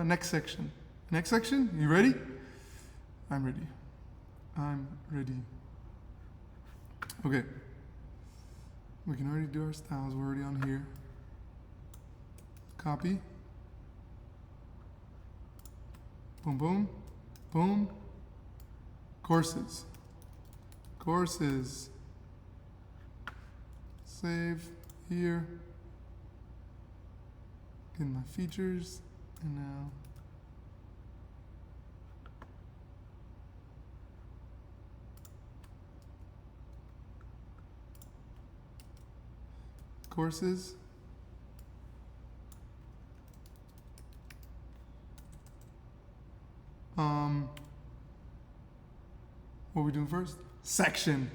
Next section. Next section? You ready? I'm ready. I'm ready. Okay. We can already do our styles. We're already on here. Copy. Boom, boom, boom. Courses. Courses. Save here. Get my features. And now courses. What are we doing first? Section.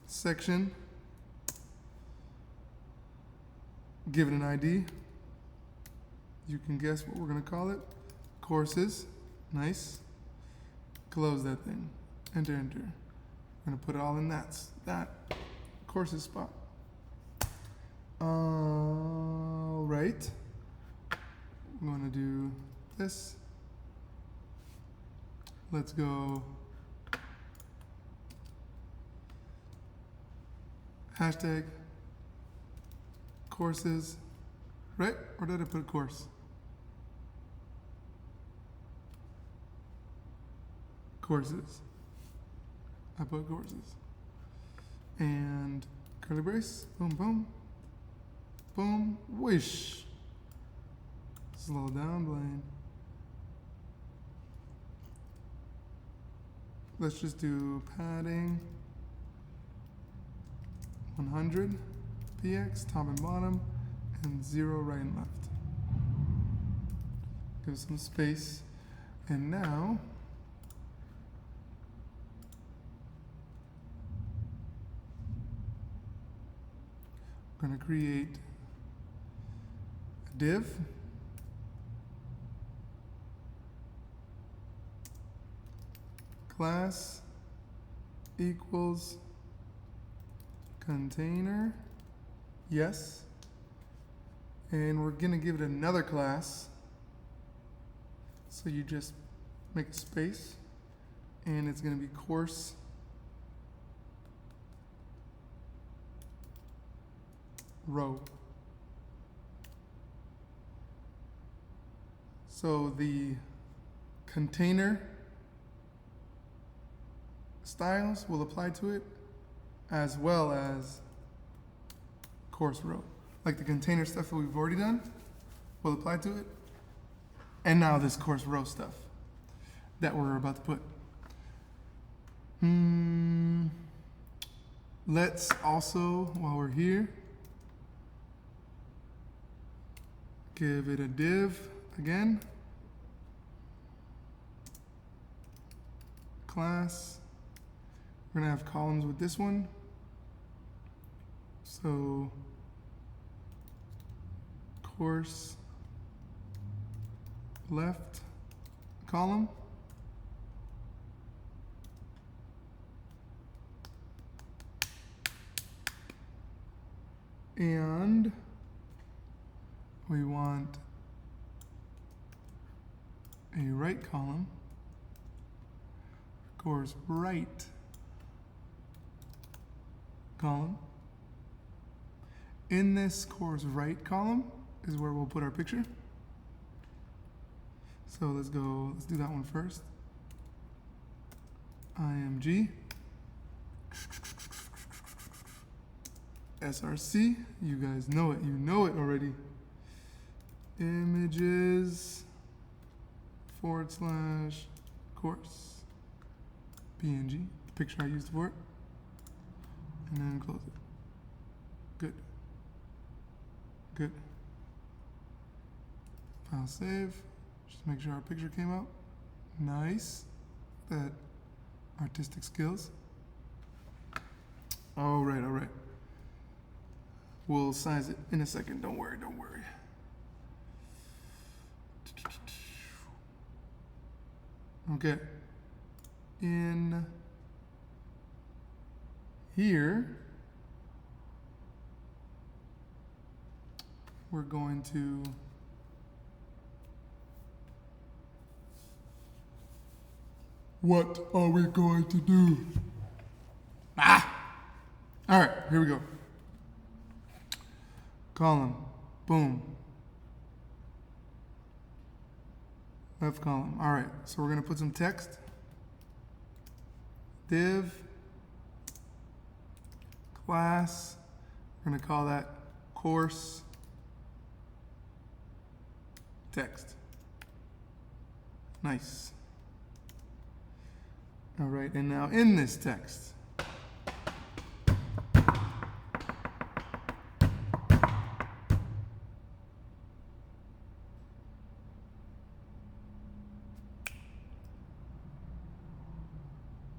Section. Give it an ID. You can guess what we're going to call it. Courses. Nice. Close that thing. Enter, enter. We're going to put it all in that courses spot. All right. I'm going to do this. Let's go hashtag courses, right? Or did I put course? Courses. I put courses. And curly brace, boom, boom, boom, wish. Slow down, Blaine. Let's just do padding 100 px, top and bottom, and 0 right and left. Give some space. And now we're going to create a div. Class equals container, yes, and we're gonna give it another class, so you just make a space, and it's gonna be course row. So the container styles will apply to it, as well as course row. Like the container stuff that we've already done will apply to it, and now this course row stuff that we're about to put. Let's also, while we're here, give it a div again. Class. We're gonna have columns with this one. So course left column. And we want a right column. Course right column. In this course right column is where we'll put our picture. So let's do that one first. IMG. SRC, you guys know it, already. Images / course PNG, the picture I used for it. And then close it. Good. Good. File save. Just make sure our picture came out. Nice. That artistic skills. All right, all right. We'll size it in a second. Don't worry, don't worry. Okay. In here, we're going to What are we going to do? All right, here we go. Column, boom. Left column. All right, so we're gonna put some text. Div, class, we're gonna call that course text. Nice. All right, and now in this text,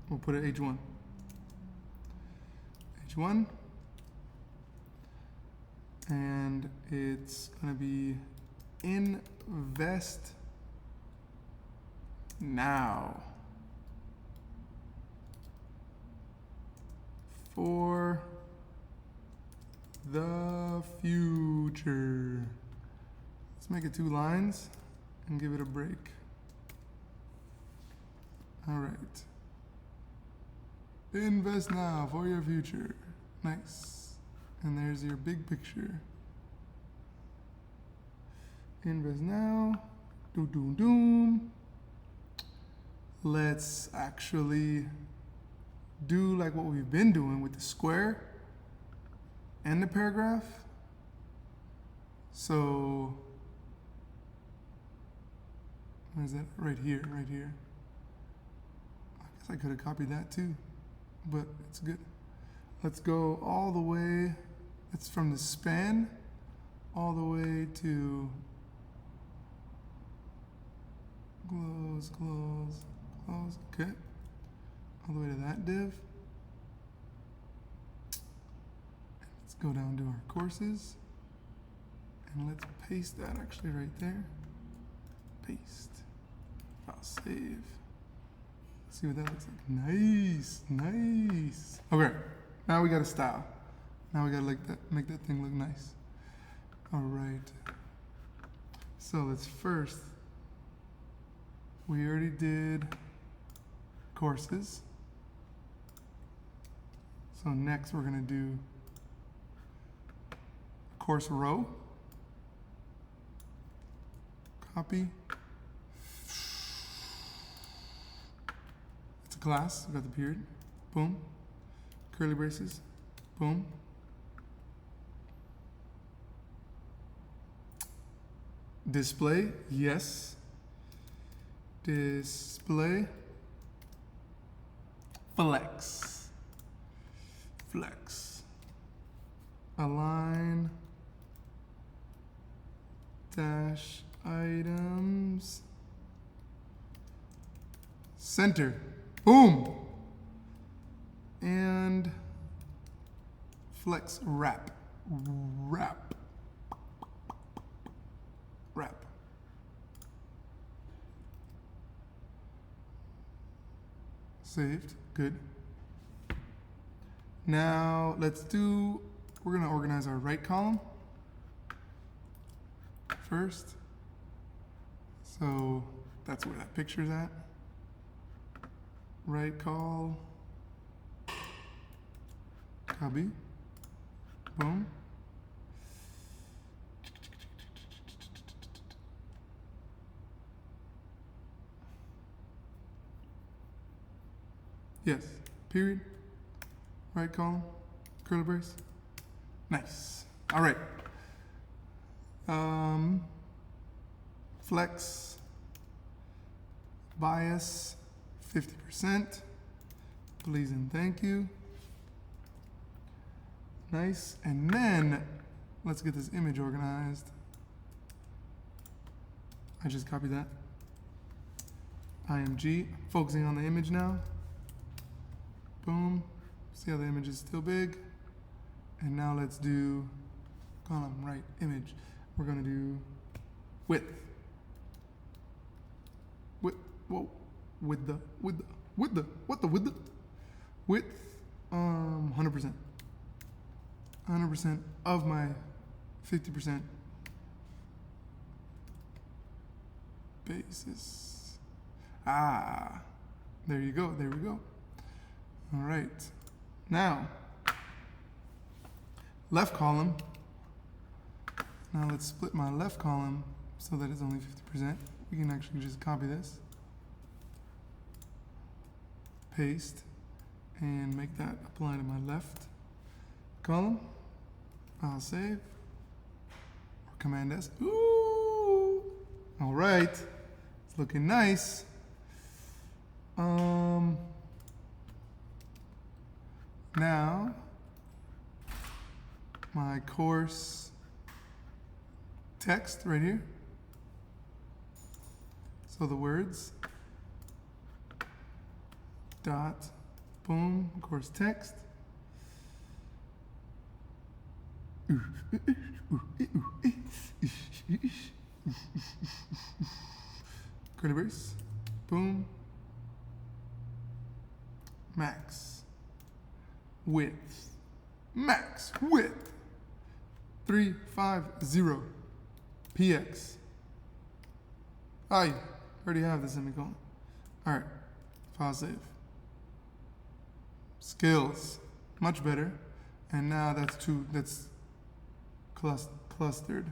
we'll put it H1. H1. And it's going to be invest now for the future. Let's make it 2 lines and give it a break. All right. Invest now for your future. Nice. And there's your big picture. Invest now. Doom, doom, doom. Let's actually do like what we've been doing with the square and the paragraph. So, where's that? Right here, right here. I guess I could have copied that too, but it's good. Let's go all the way, it's from the span, all the way to close, close, close, okay. All the way to that div. Let's go down to our courses, and let's paste that actually right there. Paste. I'll save. Let's see what that looks like. Nice, nice. Okay, now we got a style. Now we gotta make that thing look nice. All right. So let's first, we already did courses. So next we're gonna do course row. Copy. It's a class, we got the period. Boom. Curly braces. Boom. Display, yes. Display. Flex. Flex. Align. Dash items. Center. Boom. And flex wrap. Wrap. Wrap. Saved. Good. Now we're gonna organize our right column first. So that's where that picture's at. Right call. Copy. Boom. Yes. Period. Right column. Curly brace. Nice. All right. Flex. Bias. 50%. Please and thank you. Nice. And then let's get this image organized. I just copied that. IMG. Focusing on the image now. Boom. See how the image is still big? And now let's do column right image. We're gonna do width. Width. Whoa. Width. 100%. 100% of my 50% basis. There you go. There we go. All right. Now, left column. Now let's split my left column so that it's only 50%. We can actually just copy this, paste, and make that apply to my left column. I'll save, or Command S. Ooh! All right, it's looking nice. Now, my course text right here. So the words, dot, boom, course text. Curly brace, boom, max width, 350 px. I already have the semicolon. All right, file save. Skills, much better. And now that's clustered.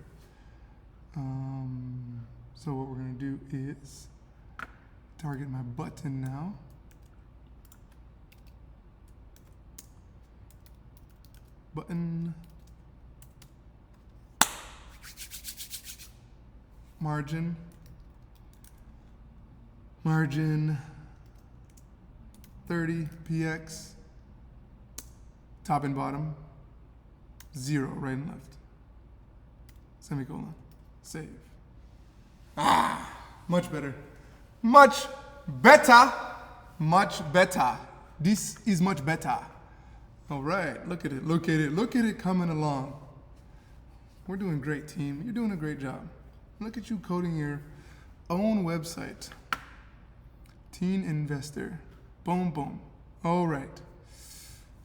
So what we're gonna do is target my button now. Button. Margin 30 px. Top and bottom 0, right and left. Semicolon. Save. Much better. Much better. Much better. This is much better. All right, look at it, look at it, look at it coming along. We're doing great, team. You're doing a great job. Look at you coding your own website. Teen Investor. Boom, boom. All right.